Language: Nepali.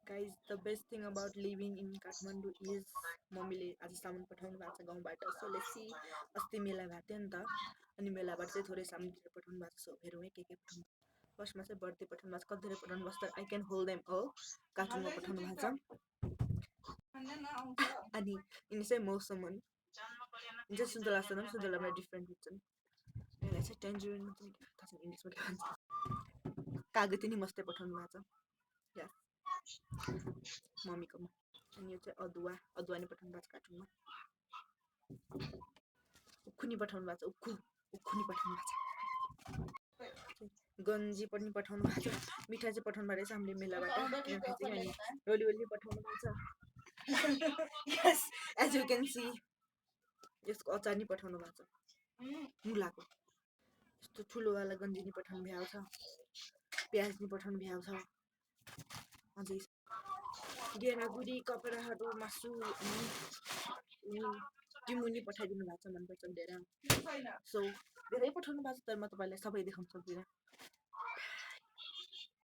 Guys, the best thing about living in Kathmandu is मम्मीले आज सामान पठाउनु भएको छ गाउँबाट. So let's see. अस्ति मेला भएको थियो नि त, अनि मेलाबाट चाहिँ थोरै सामानहरू पठाउनु भएको छ. सो हेरौँ है के पठाउनु. फर्स्टमा चाहिँ बर्थडे पठाउनु भएको छ. कति धेरै पठाउनु भएको छ, I can hold them all. कार्टुनमा पठाउनु भएको छ. अनि यिनी चाहिँ मौसमन. यिनी चाहिँ सुन्तला जस्तो पनि सुन्तलामा डिफ्रेन्ट हुन्छन्. यसलाई चाहिँ टेन्जरिन पनि थाहा छैन इङ्ग्लिसमा के भन्छ. कागती नि मस्तै पठाउनु भएको छ. या मम्मीकोमा. अनि यो चाहिँ अदुवा नि पठाउनु भएको छ कार्टुनमा. उखु नि पठाउनु भएको छ. उखु नि पठाउनु भएको छ. गन्जी पनि पठाउनु भएको छ. मिठाई चाहिँ पठाउनु भएको रहेछ हामीले मेलाबाट. किन खाइसक्यो. अनि रोली पठाउनु भएको छ. यस, एज यु क्यान सी यसको अचार नि पठाउनु भएको छ. मुलाको यस्तो ठुलोवाला गन्जी नि पठाउनु भएको छ. प्याज नि पठाउनु भएको छ. अझै गेडागुडी कपडाहरू मासु अनि टिमुनी पठाइदिनु भएको छ. मनपर्छ धेरै. सो धेरै पठाउनु भएको छ तर म तपाईँलाई सबै देखाउन सक्दिनँ.